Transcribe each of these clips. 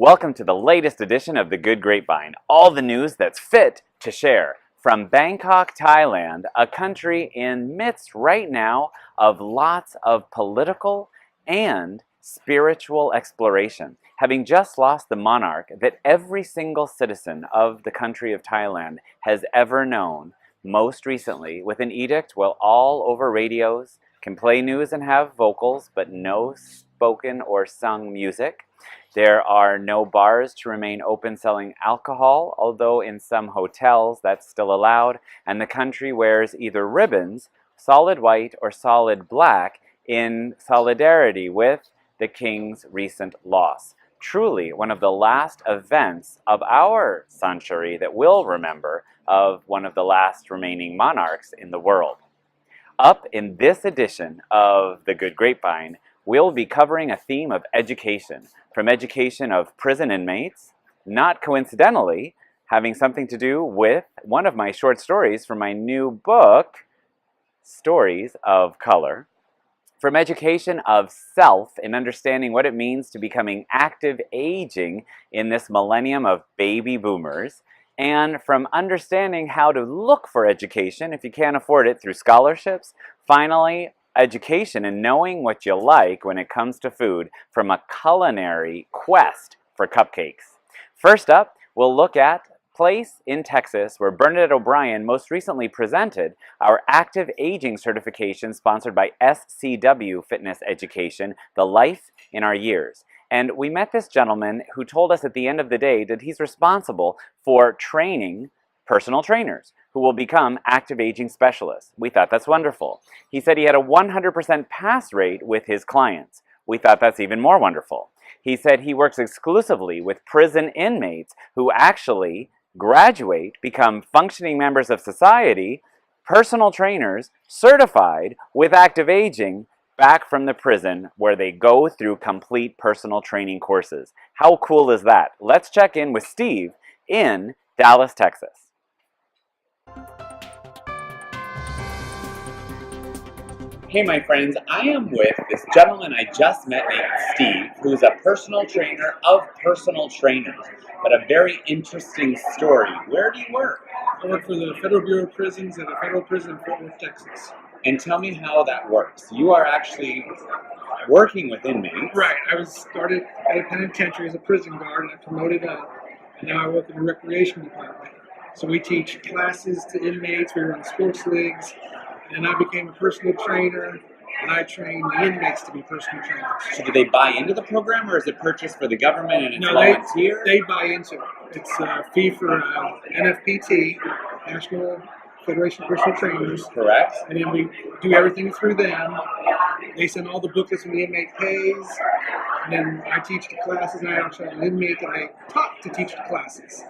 Welcome to the latest edition of The Good Grapevine, all the news that's fit to share. From Bangkok, Thailand, a country in midst right now of lots of political and spiritual exploration. Having just lost the monarch that every single citizen of the country of Thailand has ever known, most recently with an edict where all over radios can play news and have vocals, but no spoken or sung music. There are no bars to remain open selling alcohol, although in some hotels that's still allowed, and the country wears either ribbons, solid white or solid black, in solidarity with the king's recent loss. Truly one of the last events of our century that we'll remember of one of the last remaining monarchs in the world. Up in this edition of The Good Grapevine, we'll be covering a theme of education, from education of prison inmates, not coincidentally having something to do with one of my short stories from my new book, Stories of Color, from education of self in understanding what it means to becoming active aging in this millennium of baby boomers, and from understanding how to look for education if you can't afford it through scholarships. Finally, education and knowing what you like when it comes to food from a culinary quest for cupcakes. First up, we'll look at place in Texas where Bernadette O'Brien most recently presented our active aging certification sponsored by SCW Fitness Education, The Life in Our Years. And we met this gentleman who told us at the end of the day that he's responsible for training personal trainers who will become active aging specialists. We thought that's wonderful. He said he had a 100% pass rate with his clients. We thought that's even more wonderful. He said he works exclusively with prison inmates who actually graduate, become functioning members of society, personal trainers, certified with active aging, back from the prison where they go through complete personal training courses. How cool is that? Let's check in with Steve in Dallas, Texas. Hey my friends, I am with this gentleman I just met named Steve, who's a personal trainer of personal trainers, but a very interesting story. Where do you work? I work for the Federal Bureau of Prisons at a federal prison in Fort Worth, Texas. And tell me how that works. You are actually working with inmates. Right. I was started at a penitentiary as a prison guard, and I promoted up, and now I work in the recreation department. So we teach classes to inmates, we run sports leagues, and I became a personal trainer, and I train the inmates to be personal trainers. So do they buy into the program, or is it purchased for the government and it's No, volunteer? they buy into it. It's a fee for NFPT, National Federation of Personal Trainers. Correct. And then we do everything through them. They send all the booklets when the inmate pays. And then I teach the classes, and I also have an inmate that I taught to teach the classes.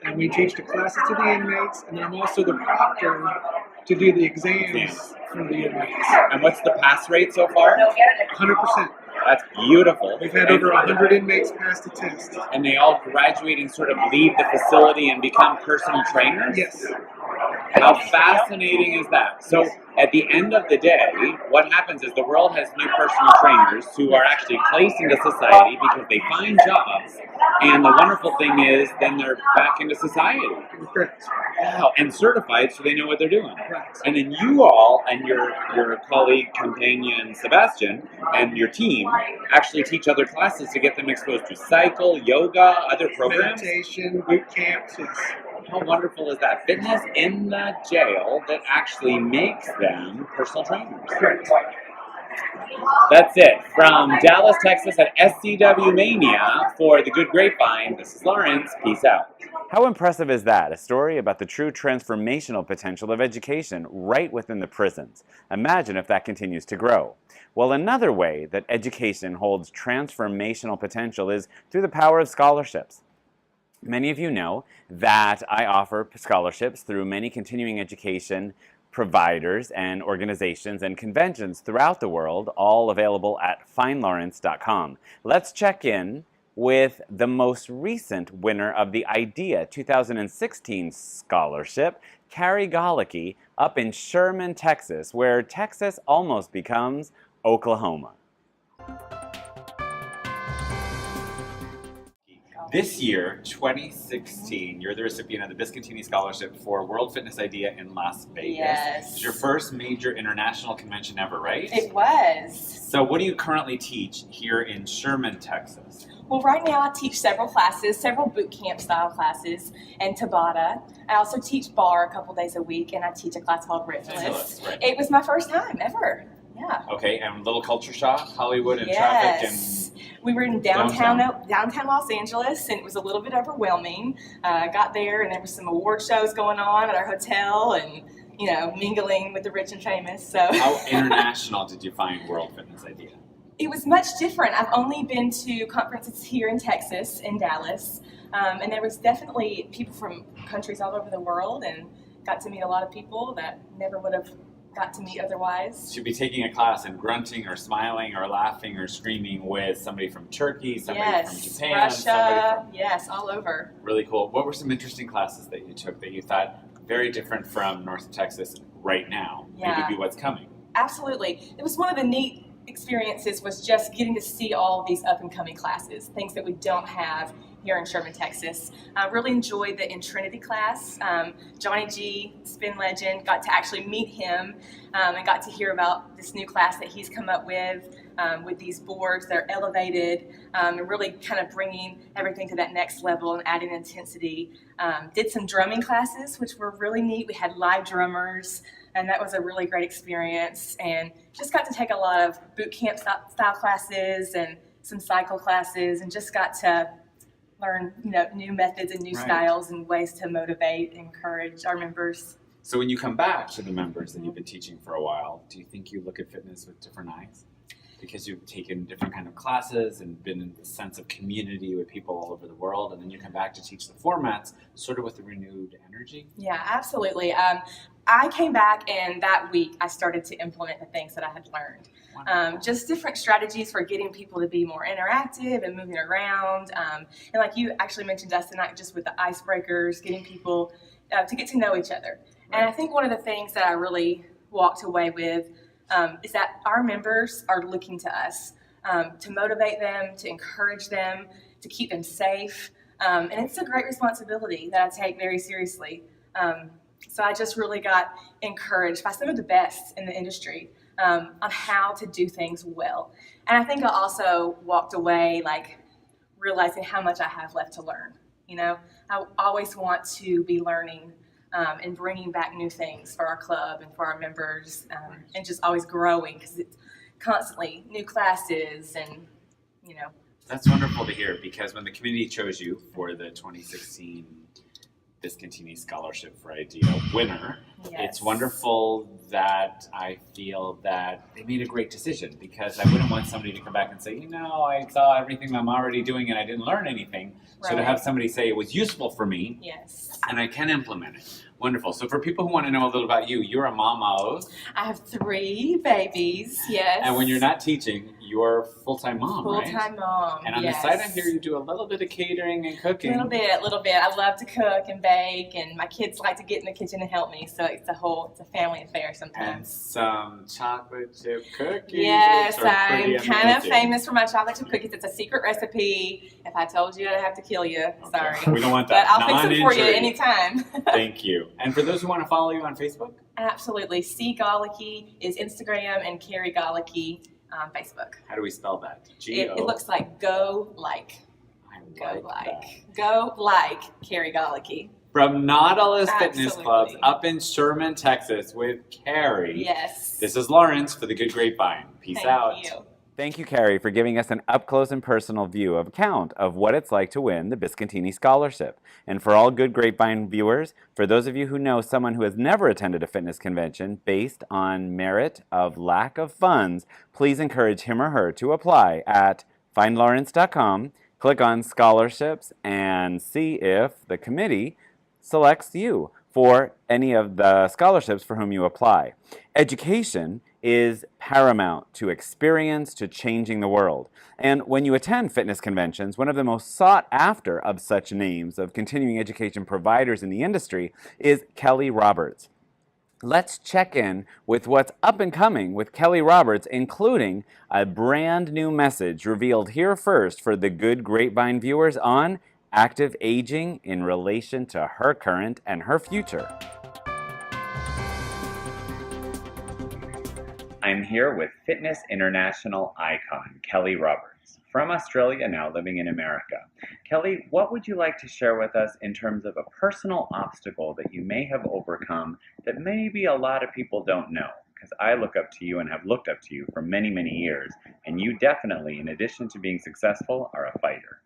And we teach the classes to the inmates, and I'm also the proctor to do the exams for the inmates. And what's the pass rate so far? 100%. That's beautiful. We've had over 100 inmates pass the test. And they all graduate and sort of leave the facility and become personal trainers? Yes. How fascinating is that? So at the end of the day, what happens is the world has new personal trainers who are actually placed into society because they find jobs, and the wonderful thing is then they're back into society. Correct. Wow, and certified so they know what they're doing. Right. And then you all and your colleague, companion Sebastian, and your team actually teach other classes to get them exposed to cycle, yoga, other programs? Meditation, boot camps, yes. How wonderful is that? Fitness in the jail that actually makes them personal trainers. Correct. That's it. From Dallas, Texas at SCW Mania for The Good Grapevine, this is Lawrence. Peace out. How impressive is that? A story about the true transformational potential of education right within the prisons. Imagine if that continues to grow. Well, another way that education holds transformational potential is through the power of scholarships. Many of you know that I offer scholarships through many continuing education providers and organizations and conventions throughout the world, all available at findlawrence.com. Let's check in with the most recent winner of the IDEA 2016 scholarship, Carrie Golicky, up in Sherman, Texas, where Texas almost becomes Oklahoma. This year, 2016, you're the recipient of the Biscontini Scholarship for World Fitness Idea in Las Vegas. Yes. It's your first major international convention ever, right? It was. So what do you currently teach here in Sherman, Texas? Well, right now I teach several classes, several boot camp style classes, and Tabata. I also teach bar a couple days a week, and I teach a class called Ridiculous. Right. It was my first time ever. Yeah. Okay, and little culture shock, Hollywood and Yes. traffic and... We were in downtown Los Angeles, and it was a little bit overwhelming. I got there, and there were some award shows going on at our hotel, and mingling with the rich and famous. So. How international did you find World Fitness Idea? It was much different. I've only been to conferences here in Texas, in Dallas, and there was definitely people from countries all over the world, and got to meet a lot of people that never would have got to meet otherwise. Should be taking a class and grunting or smiling or laughing or screaming with somebody from Turkey, somebody from Japan, Russia, yes, all over. Really cool. What were some interesting classes that you took that you thought very different from North Texas right now? Yeah. Maybe what's coming? Absolutely. It was one of the neat experiences was just getting to see all of these up and coming classes, things that we don't have here in Sherman, Texas. I really enjoyed the In Trinity class. Johnny G, spin legend, got to actually meet him and got to hear about this new class that he's come up with these boards that are elevated and really kind of bringing everything to that next level and adding intensity. Did some drumming classes, which were really neat. We had live drummers, and that was a really great experience. And just got to take a lot of boot camp style classes and some cycle classes, and just got to learn new methods and new styles and ways to motivate and encourage our members. So when you come back to the members that you've been teaching for a while, do you think you look at fitness with different eyes? Because you've taken different kind of classes and been in the sense of community with people all over the world, and then you come back to teach the formats sort of with a renewed energy? Yeah, absolutely. I came back, and that week I started to implement the things that I had learned. Just different strategies for getting people to be more interactive and moving around. And like you actually mentioned, Dustin, not just with the icebreakers, getting people to get to know each other. Right. And I think one of the things that I really walked away with is that our members are looking to us to motivate them, to encourage them, to keep them safe. And it's a great responsibility that I take very seriously. So I just really got encouraged by some of the best in the industry on how to do things well. And I think I also walked away realizing how much I have left to learn. I always want to be learning and bringing back new things for our club and for our members, and just always growing, because it's constantly new classes and. That's wonderful to hear, because when the community chose you for the 2016 Biscontini Scholarship for Idea winner, Yes. It's wonderful that I feel that they made a great decision, because I wouldn't want somebody to come back and say, I saw everything I'm already doing and I didn't learn anything. Right. So to have somebody say it was useful for me, yes, and I can implement it. Wonderful. So for people who want to know a little about you, you're a mom of? I have 3 babies, yes. And when you're not teaching, you're a full-time mom, right? Full-time mom, And on yes. the side I hear you do a little bit of catering and cooking. A little bit. I love to cook and bake, and my kids like to get in the kitchen and help me, so it's a family affair And sometimes. some chocolate chip cookies. Yes, which are pretty I'm kind of amazing. famous for my chocolate chip cookies. It's a secret recipe. If I told you, I'd have to kill you. Okay. Sorry. We don't want But that. I'll fix them for you Non-injury. anytime. Thank you. And for those who want to follow you on Facebook? Absolutely. C. Golicky is Instagram, and Carrie Golicky Facebook. How do we spell that? It looks like go like. I Go like that. Go like Carrie Golicky. From Nautilus Fitness Absolutely. Clubs up in Sherman, Texas with Carrie. Yes. This is Lawrence for the Good Grapevine. Peace out. Thank you. Thank you, Carrie, for giving us an up-close and personal account of what it's like to win the Biscontini Scholarship. And for all Good Grapevine viewers, for those of you who know someone who has never attended a fitness convention based on merit of lack of funds, please encourage him or her to apply at findlawrence.com, click on scholarships, and see if the committee selects you for any of the scholarships for whom you apply. Education is paramount to experience, to changing the world. And when you attend fitness conventions, one of the most sought after of such names of continuing education providers in the industry is Kelly Roberts. Let's check in with what's up and coming with Kelly Roberts, including a brand new message revealed here first for the Good Grapevine viewers on active aging in relation to her current and her future. I'm here with Fitness International icon, Kelly Roberts, from Australia, now living in America. Kelly, what would you like to share with us in terms of a personal obstacle that you may have overcome that maybe a lot of people don't know? Because I look up to you and have looked up to you for many, many years, and you definitely, in addition to being successful, are a fighter.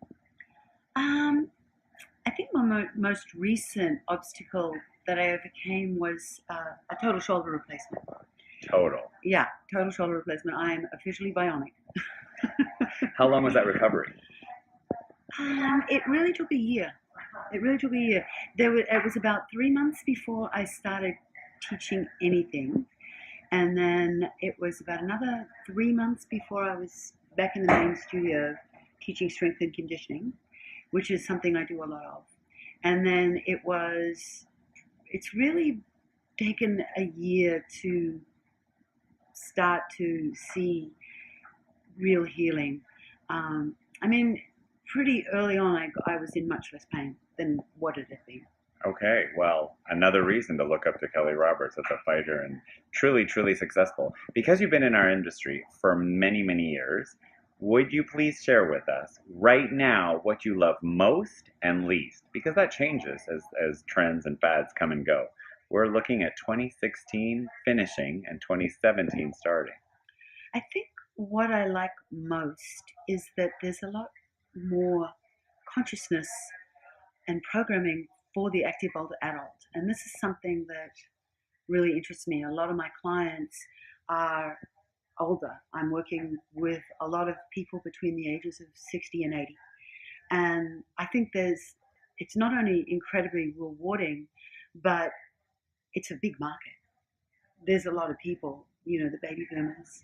I think my most recent obstacle that I overcame was a total shoulder replacement. Total. Yeah, total shoulder replacement. I am officially bionic. How long was that recovery? It really took a year. It was about 3 months before I started teaching anything. And then it was about another 3 months before I was back in the main studio teaching strength and conditioning, which is something I do a lot of. And then it's really taken a year to start to see real healing. Pretty early on, I was in much less pain than what it had been. Okay, well, another reason to look up to Kelly Roberts as a fighter and truly, truly successful. Because you've been in our industry for many, many years, would you please share with us right now what you love most and least? Because that changes as trends and fads come and go. We're looking at 2016 finishing and 2017 starting. I think what I like most is that there's a lot more consciousness and programming for the active older adult. And this is something that really interests me. A lot of my clients are older. I'm working with a lot of people between the ages of 60 and 80. And I think it's not only incredibly rewarding, but it's a big market. There's a lot of people, the baby boomers.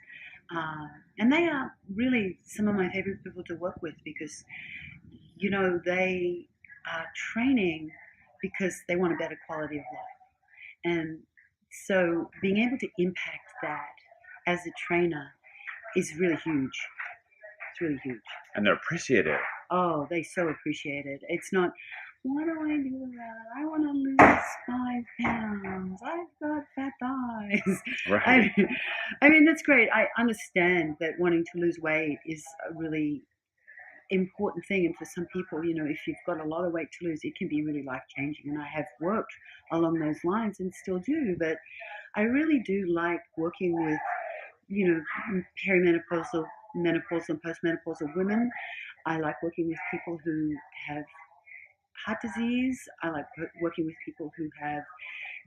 And they are really some of my favorite people to work with because, they are training because they want a better quality of life. And so being able to impact that as a trainer is really huge. It's really huge. And they're appreciative. Oh, they so appreciate it. It's not, what do I do with that? I want to lose 5 pounds. I've got fat thighs. Right. I mean, that's great. I understand that wanting to lose weight is a really important thing. And for some people, if you've got a lot of weight to lose, it can be really life-changing. And I have worked along those lines and still do. But I really do like working with, perimenopausal, menopausal, and postmenopausal women. I like working with people who have heart disease. I like working with people who have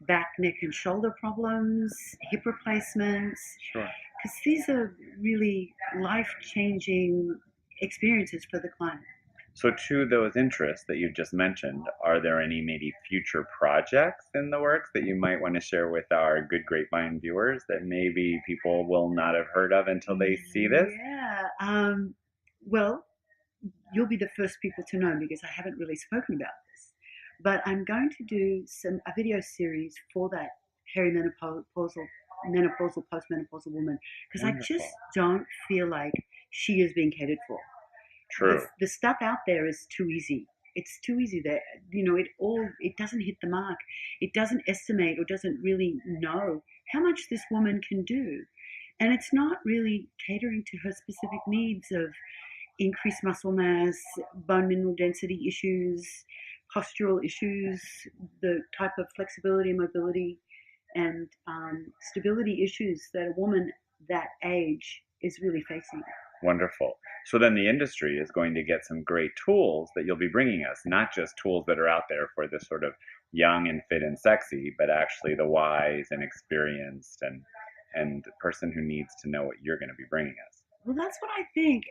back, neck, and shoulder problems, hip replacements. Sure. Because these are really life-changing experiences for the client. So to those interests that you've just mentioned, are there any maybe future projects in the works that you might want to share with our Good Grapevine viewers that maybe people will not have heard of until they see this? Yeah. Well, you'll be the first people to know because I haven't really spoken about this. But I'm going to do a video series for that perimenopausal, menopausal, postmenopausal woman because I just don't feel like she is being catered for. True. The stuff out there is too easy. It's too easy that, it doesn't hit the mark. It doesn't estimate or doesn't really know how much this woman can do. And it's not really catering to her specific needs of increased muscle mass, bone mineral density issues, postural issues, the type of flexibility, mobility, and stability issues that a woman that age is really facing. Wonderful. So then the industry is going to get some great tools that you'll be bringing us, not just tools that are out there for the sort of young and fit and sexy, but actually the wise and experienced and the person who needs to know what you're going to be bringing us. Well, that's what I think.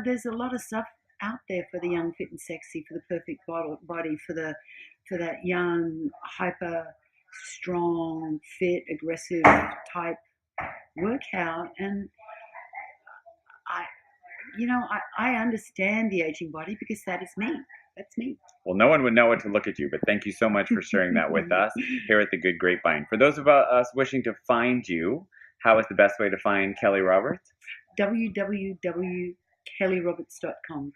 There's a lot of stuff out there for the young, fit and sexy, for the perfect body, for that young, hyper, strong, fit, aggressive type workout. And I understand the aging body because that is me. That's me. Well, no one would know what to look at you, but thank you so much for sharing that with us here at the Good Grapevine. For those of us wishing to find you, how is the best way to find Kelly Roberts? www.kellyroberts.com.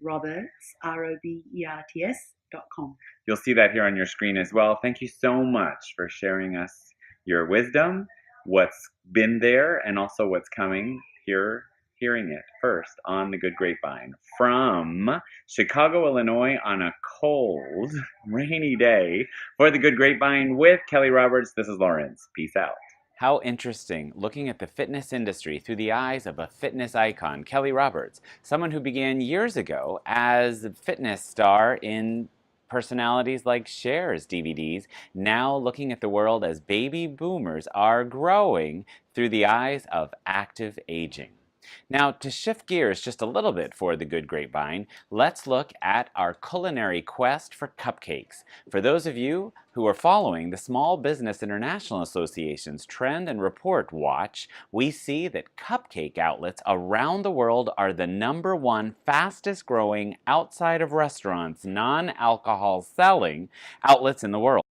Roberts, ROBERTS.com. You'll see that here on your screen as well. Thank you so much for sharing us your wisdom, what's been there, and also what's coming here, hearing it first on the Good Grapevine from Chicago, Illinois on a cold, rainy day for the Good Grapevine with Kelly Roberts. This is Lawrence. Peace out. How interesting, looking at the fitness industry through the eyes of a fitness icon, Kelly Roberts, someone who began years ago as a fitness star in personalities like Cher's DVDs, now looking at the world as baby boomers are growing through the eyes of active aging. Now, to shift gears just a little bit for the Good Grapevine, let's look at our culinary quest for cupcakes. For those of you who are following the Small Business International Association's Trend and Report Watch, we see that cupcake outlets around the world are the #1 fastest growing outside of restaurants, non-alcohol selling outlets in the world.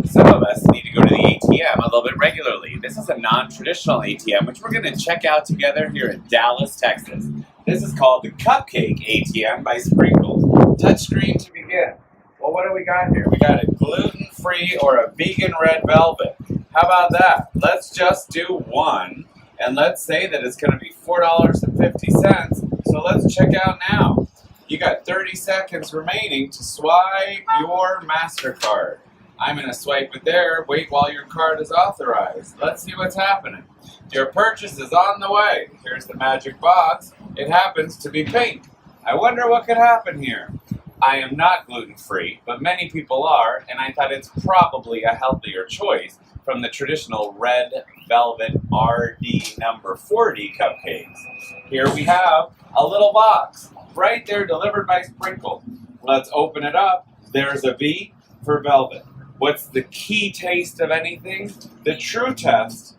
Some of us need to go to the ATM a little bit regularly. This is a non-traditional ATM, which we're going to check out together here in Dallas, Texas. This is called the Cupcake ATM by Sprinkles. Touchscreen to begin. Well, what do we got here? We got a gluten-free or a vegan red velvet. How about that? Let's just do one, and let's say that it's going to be $4.50. So let's check out now. You got 30 seconds remaining to swipe your MasterCard. I'm going to swipe it there, wait while your card is authorized. Let's see what's happening. Your purchase is on the way. Here's the magic box. It happens to be pink. I wonder what could happen here. I am not gluten-free, but many people are, and I thought it's probably a healthier choice from the traditional red velvet RD number 40 cupcakes. Here we have a little box right there delivered by Sprinkles. Let's open it up. There's a V for velvet. What's the key taste of anything? The true test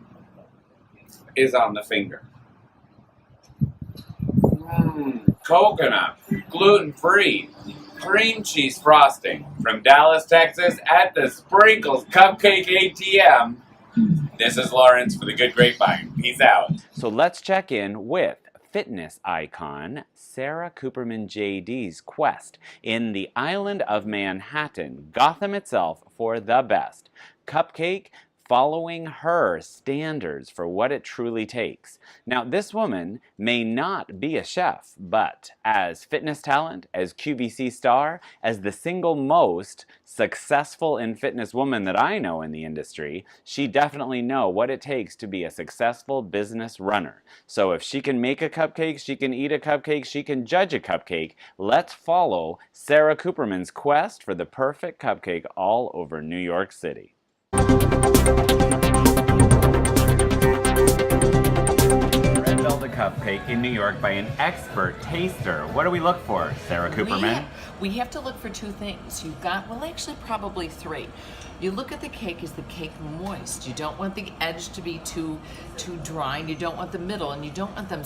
is on the finger. Coconut, gluten-free, cream cheese frosting from Dallas, Texas at the Sprinkles Cupcake ATM. This is Lawrence for the Good Grapevine. Peace out. So let's check in with fitness icon Sarah Cooperman JD's quest in the island of Manhattan, Gotham itself, for the best cupcake, following her standards for what it truly takes. Now, this woman may not be a chef, but as fitness talent, as QVC star, as the single most successful in fitness woman that I know in the industry, she definitely knows what it takes to be a successful business runner. So if she can make a cupcake, she can eat a cupcake, she can judge a cupcake, let's follow Sarah Cooperman's quest for the perfect cupcake all over New York City. Red velvet cupcake in New York by an expert taster. What do we look for, Sarah Cooperman? We have to look for two things. You've got, well, actually probably three. You look at the cake, is the cake moist? You don't want the edge to be too dry, and you don't want the middle, and you don't want them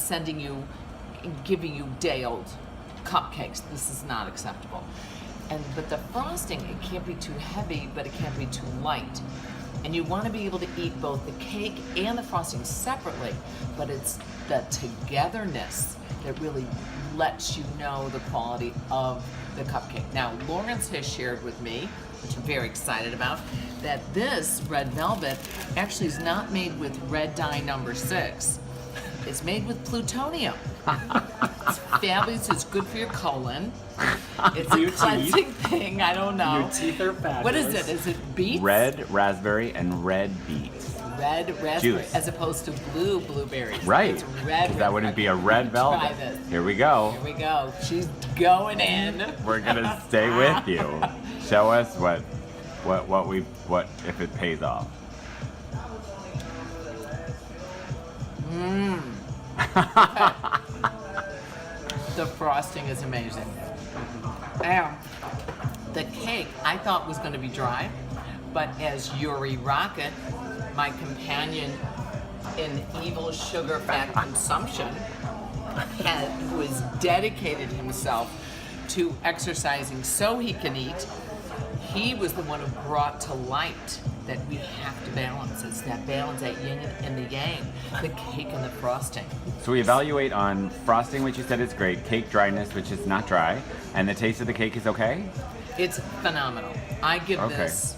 giving you day-old cupcakes. This is not acceptable. But the frosting, it can't be too heavy, but it can't be too light. And you want to be able to eat both the cake and the frosting separately, but it's the togetherness that really lets you know the quality of the cupcake. Now, Lawrence has shared with me, which I'm very excited about, that this red velvet actually is not made with red dye number 6. It's made with plutonium. It's fabulous. It's good for your colon. It's a cleansing thing. I don't know. Your teeth are fabulous. What is it? Is it beets? Red raspberry and red beets. Red raspberry, Juice. as opposed to blue blueberries. Right. It's red. That wouldn't be a red velvet. Try this. Here we go. Here we go. She's going in. We're gonna stay with you. Show us what if it pays off. The frosting is amazing. The cake I thought was going to be dry, but as Yuri Rocket, my companion in evil sugar fat consumption, who has dedicated himself to exercising so he can eat, he was the one who brought to light that we have to balance. It's that balance, that yin and the yang, the cake and the frosting. So we evaluate on frosting, which you said is great, cake dryness, which is not dry, and the taste of the cake is okay? It's phenomenal. I give Okay. this,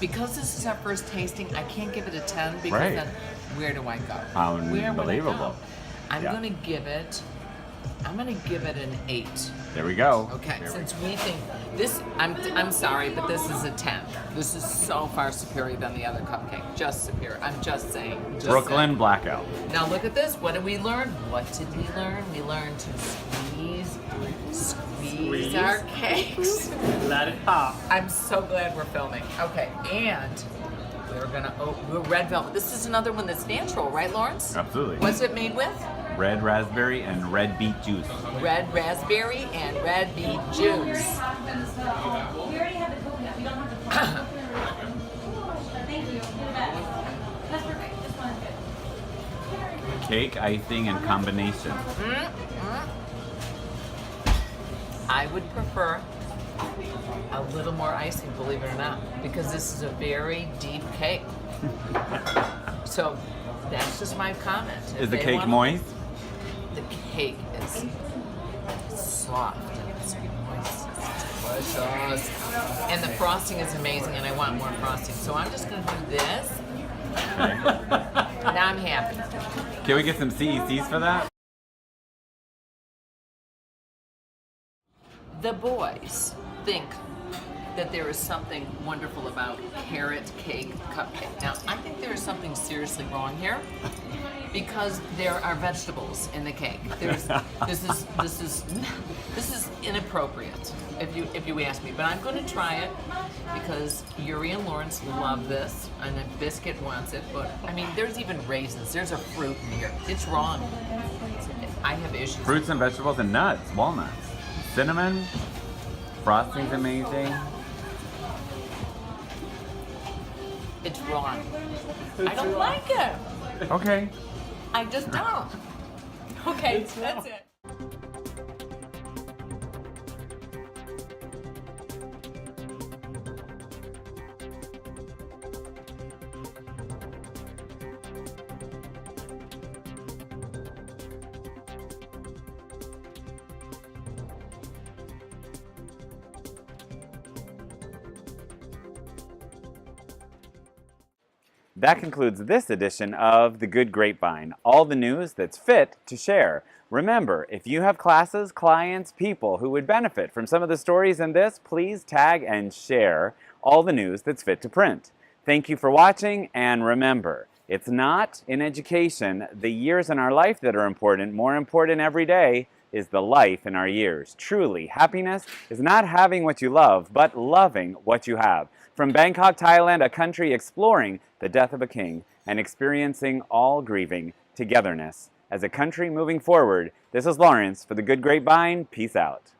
because this is our first tasting, I can't give it a 10 because Right. then where do I go? Where would I Unbelievable. go? I'm Yeah. gonna give it an 8. There we go. Okay, There we since we think this, I'm sorry, but this is a 10. This is so far superior than the other cupcake. Just superior. I'm just saying. Just Brooklyn saying. Blackout. Now look at this. What did we learn? What did we learn? We learned to squeeze our cakes. Let it pop. I'm so glad we're filming. Okay, and we're red velvet. This is another one that's natural, right, Lawrence? Absolutely. What's it made with? Red raspberry and red beet juice. Red raspberry and red beet juice. Cake, icing, and combination. I would prefer a little more icing, believe it or not, because this is a very deep cake. So that's just my comment. If Is the they cake wanna- moist? The cake is soft and it's moist. It's delicious. And the frosting is amazing, and I want more frosting. So I'm just going to do this, and I'm happy. Can we get some CECs for that? The boys think that there is something wonderful about carrot cake cupcake. Now, I think there is something seriously wrong here because there are vegetables in the cake. This is inappropriate if you ask me. But I'm going to try it because Yuri and Lawrence love this, and then Biscuit wants it. But I mean, there's even raisins. There's a fruit in here. It's wrong. I have issues. Fruits and vegetables and nuts, walnuts, cinnamon. Frosting's amazing. It's wrong. I don't like it. Okay. I just don't. Okay, that's it. That concludes this edition of The Good Grapevine, all the news that's fit to share. Remember, if you have classes, clients, people who would benefit from some of the stories in this, please tag and share all the news that's fit to print. Thank you for watching, and remember, it's not in education the years in our life that are important. More important every day is the life in our years. Truly, happiness is not having what you love, but loving what you have. From Bangkok, Thailand, a country exploring the death of a king and experiencing all grieving togetherness. As a country moving forward, this is Lawrence for The Good Grapevine. Peace out.